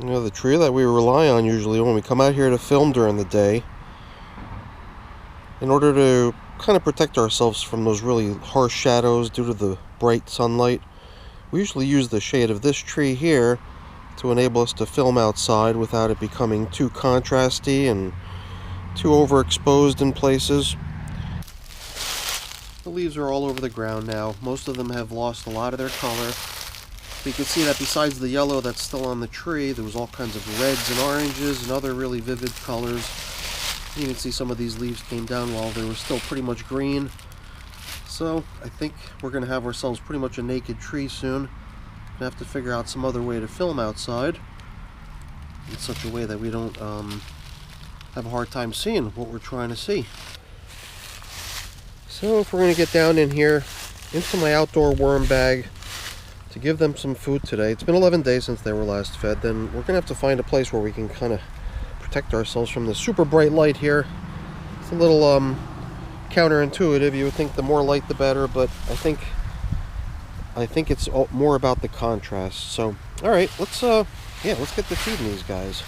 You know, the tree that we rely on usually when we come out here to film during the day, in order to kind of protect ourselves from those really harsh shadows due to the bright sunlight, we usually use the shade of this tree here to enable us to film outside without it becoming too contrasty and too overexposed in places. The leaves are all over the ground now. Most of them have lost a lot of their color. You can see that besides the yellow that's still on the tree, there was all kinds of reds and oranges and other really vivid colors. You can see some of these leaves came down while they were still pretty much green. So I think we're going to have ourselves pretty much a naked tree soon. We're going to have to figure out some other way to film outside in such a way that we don't have a hard time seeing what we're trying to see. So if we're going to get down in here into my outdoor worm bag to give them some food today. It's been 11 days since they were last fed. Then we're going to have to find a place where we can kind of protect ourselves from the super bright light here. It's a little counterintuitive. You would think the more light the better, but I think it's more about the contrast. So, all right, let's get to feeding these guys.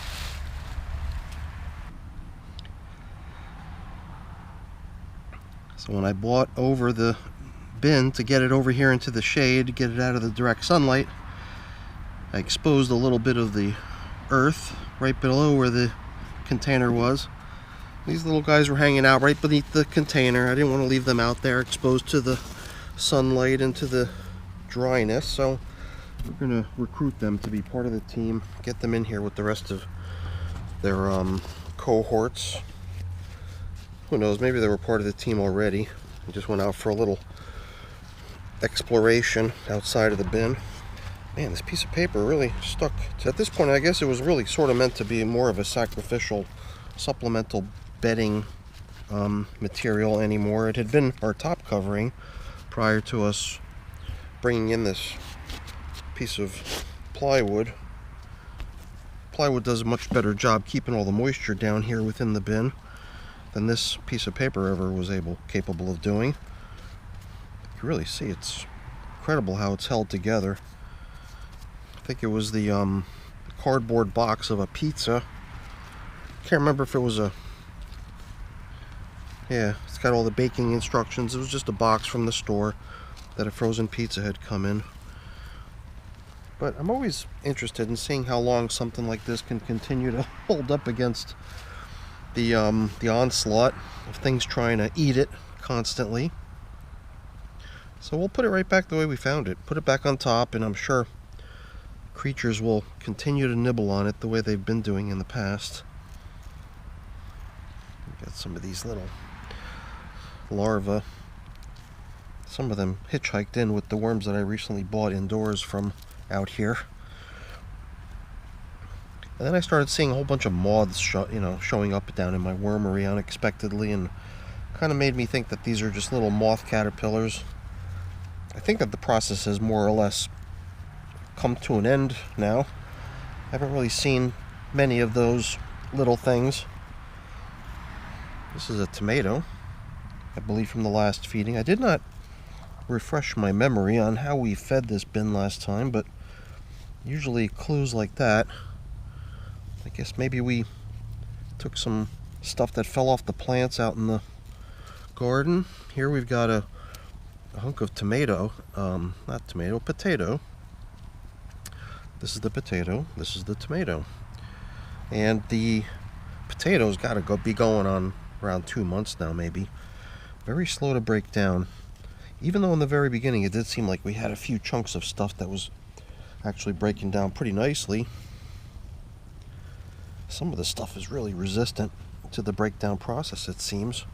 So when I brought over the bin to get it over here into the shade, get it out of the direct sunlight, I exposed a little bit of the earth right below where the container was. These little guys were hanging out right beneath the container. I didn't want to leave them out there exposed to the sunlight and to the dryness, so we're going to recruit them to be part of the team, get them in here with the rest of their cohorts. Who knows, maybe they were part of the team already. I just went out for a little exploration outside of the bin. Man, this piece of paper really stuck. At this point, I guess it was really sort of meant to be more of a sacrificial, supplemental bedding material anymore. It had been our top covering prior to us bringing in this piece of plywood. Plywood does a much better job keeping all the moisture down here within the bin than this piece of paper ever was capable of doing. You can really see it's incredible how it's held together. I think it was the cardboard box of a pizza. Can't remember if it was it's got all the baking instructions. It was just a box from the store that a frozen pizza had come in. But I'm always interested in seeing how long something like this can continue to hold up against the onslaught of things trying to eat it constantly. So we'll put it right back the way we found it. Put it back on top, and I'm sure creatures will continue to nibble on it the way they've been doing in the past. We've got some of these little larvae. Some of them hitchhiked in with the worms that I recently bought indoors from out here. And then I started seeing a whole bunch of moths showing up down in my wormery unexpectedly, and kind of made me think that these are just little moth caterpillars. I think that the process has more or less come to an end now. I haven't really seen many of those little things. This is a tomato, I believe, from the last feeding. I did not refresh my memory on how we fed this bin last time, but usually clues like that. I guess maybe we took some stuff that fell off the plants out in the garden. Here we've got a hunk of tomato, potato. This is the potato, this is the tomato. And the potato's got to be going on around 2 months now, maybe. Very slow to break down. Even though in the very beginning it did seem like we had a few chunks of stuff that was actually breaking down pretty nicely. Some of the stuff is really resistant to the breakdown process, it seems.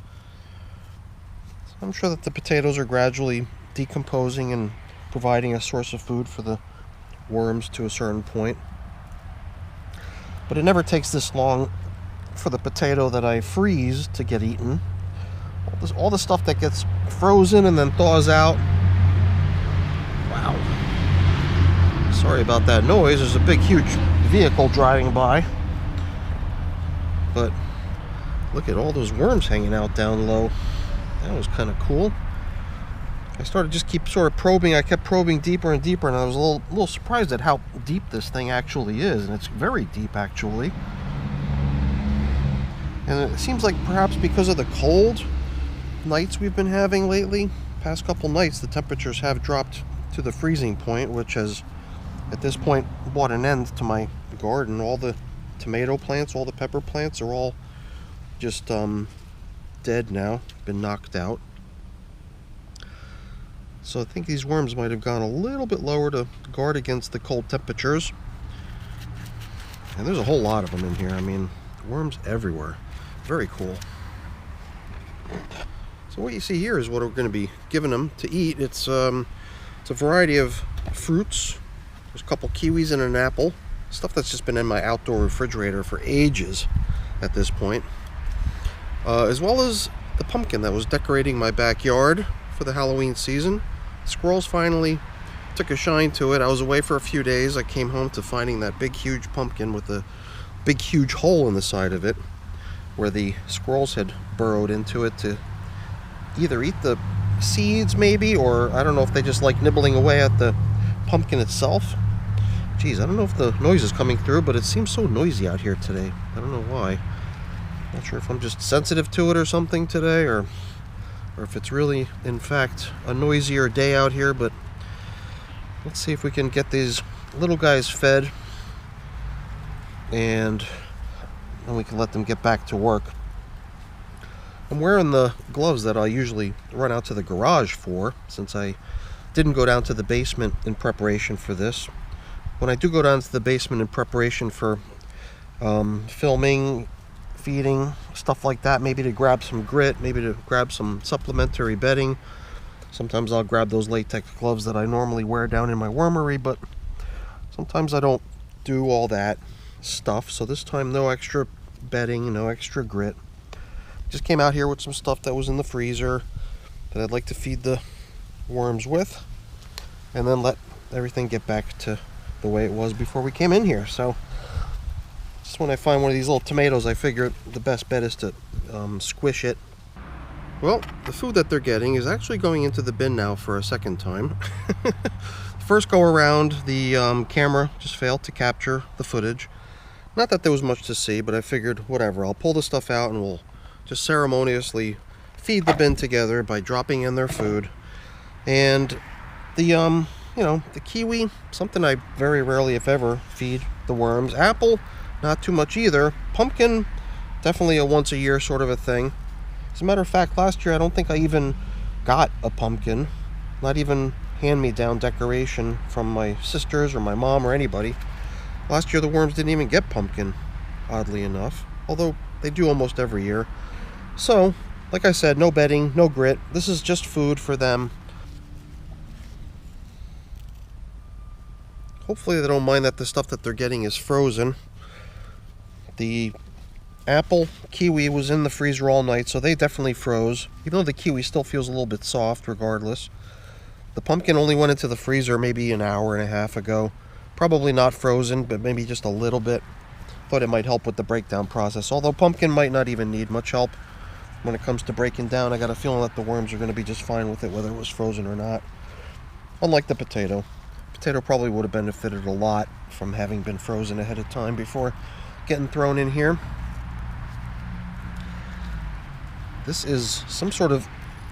So I'm sure that the potatoes are gradually decomposing and providing a source of food for the worms to a certain point. But it never takes this long for the potato that I freeze to get eaten. All the stuff that gets frozen and then thaws out. Wow. Sorry about that noise. There's a big, huge vehicle driving by. But look at all those worms hanging out down low. That was kind of cool. I started just keep sort of probing. I kept probing deeper and deeper, and I was a little surprised at how deep this thing actually is, and it's very deep actually. And it seems like perhaps because of the cold nights we've been having lately, past couple nights, the temperatures have dropped to the freezing point, which has at this point brought an end to my garden. All the tomato plants, all the pepper plants are all just dead now, been knocked out. So I think these worms might have gone a little bit lower to guard against the cold temperatures. And there's a whole lot of them in here. I mean, worms everywhere. Very cool. So what you see here is what we're going to be giving them to eat. It's a variety of fruits. There's a couple kiwis and an apple. Stuff that's just been in my outdoor refrigerator for ages at this point. As well as the pumpkin that was decorating my backyard for the Halloween season. Squirrels finally took a shine to it. I was away for a few days. I came home to finding that big huge pumpkin with a big huge hole in the side of it where the squirrels had burrowed into it to either eat the seeds maybe, or I don't know if they just like nibbling away at the pumpkin itself. Geez, I don't know if the noise is coming through, but it seems so noisy out here today. I don't know why. Not sure if I'm just sensitive to it or something today, or if it's really, in fact, a noisier day out here. But let's see if we can get these little guys fed, and then we can let them get back to work. I'm wearing the gloves that I usually run out to the garage for, since I didn't go down to the basement in preparation for this. When I do go down to the basement in preparation for filming, feeding, stuff like that, maybe to grab some grit, maybe to grab some supplementary bedding. Sometimes I'll grab those latex gloves that I normally wear down in my wormery, but sometimes I don't do all that stuff. So this time, no extra bedding, no extra grit. Just came out here with some stuff that was in the freezer that I'd like to feed the worms with, and then let everything get back to the way it was before we came in here. So just when I find one of these little tomatoes, I figure the best bet is to squish it. Well, the food that they're getting is actually going into the bin now for a second time. First go around, the camera just failed to capture the footage. Not that there was much to see, but I figured whatever, I'll pull the stuff out and we'll just ceremoniously feed the bin together by dropping in their food. And the you know, the kiwi, something I very rarely, if ever, feed the worms. Apple, not too much either. Pumpkin, definitely a once a year sort of a thing. As a matter of fact, last year I don't think I even got a pumpkin. Not even hand-me-down decoration from my sisters or my mom or anybody. Last year the worms didn't even get pumpkin, oddly enough. Although they do almost every year. So, like I said, no bedding, no grit. This is just food for them. Hopefully they don't mind that the stuff that they're getting is frozen. The apple, kiwi was in the freezer all night, so they definitely froze. Even though the kiwi still feels a little bit soft regardless. The pumpkin only went into the freezer maybe an hour and a half ago. Probably not frozen, but maybe just a little bit. Thought it might help with the breakdown process. Although pumpkin might not even need much help when it comes to breaking down. I got a feeling that the worms are going to be just fine with it, whether it was frozen or not. Unlike the potato. Potato probably would have benefited a lot from having been frozen ahead of time before getting thrown in here. This is some sort of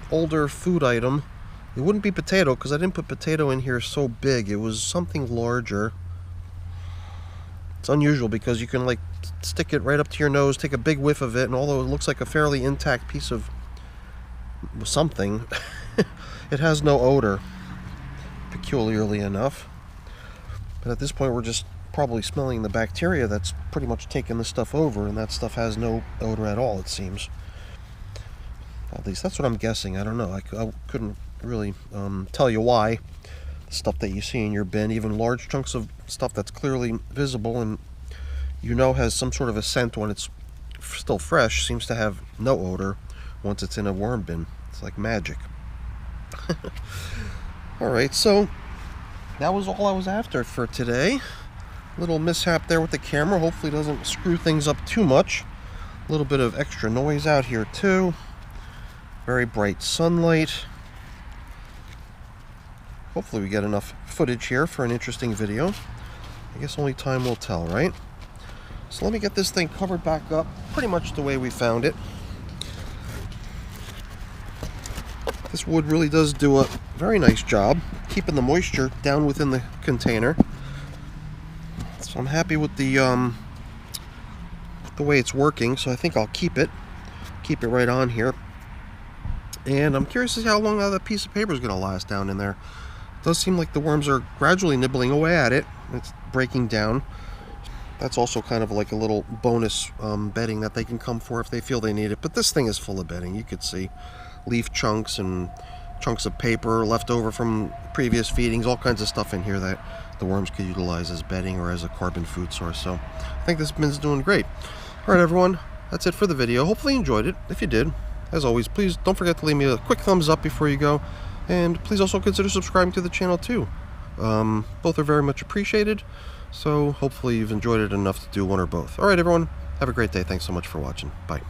older food item. It wouldn't be potato because I didn't put potato in here so big. It was something larger. It's unusual because you can like stick it right up to your nose, take a big whiff of it, and although it looks like a fairly intact piece of something, it has no odor, peculiarly enough. But at this point we're just probably smelling the bacteria that's pretty much taken the stuff over, and that stuff has no odor at all, it seems. At least that's what I'm guessing. I don't know. I couldn't really tell you why. The stuff that you see in your bin, even large chunks of stuff that's clearly visible and you know has some sort of a scent when it's still fresh, seems to have no odor once it's in a worm bin. It's like magic. Alright, so that was all I was after for today. Little mishap there with the camera. Hopefully it doesn't screw things up too much. A little bit of extra noise out here too. Very bright sunlight. hopefully we get enough footage here for an interesting video. I guess only time will tell, right? So let me get this thing covered back up pretty much the way we found it. This wood really does do a very nice job keeping the moisture down within the container. So I'm happy with the way it's working, so I think I'll keep it right on here. And I'm curious to see how long that piece of paper is going to last down in there. It does seem like the worms are gradually nibbling away at it. It's breaking down. That's also kind of like a little bonus bedding that they can come for if they feel they need it. But this thing is full of bedding. You could see leaf chunks and chunks of paper left over from previous feedings, all kinds of stuff in here that the worms could utilize as bedding or as a carbon food source. So I think this bin's doing great. All right, everyone, that's it for the video. Hopefully you enjoyed it. If you did, as always, please don't forget to leave me a quick thumbs up before you go. And please also consider subscribing to the channel too. Both are very much appreciated. So hopefully you've enjoyed it enough to do one or both. All right, everyone, have a great day. Thanks so much for watching. Bye.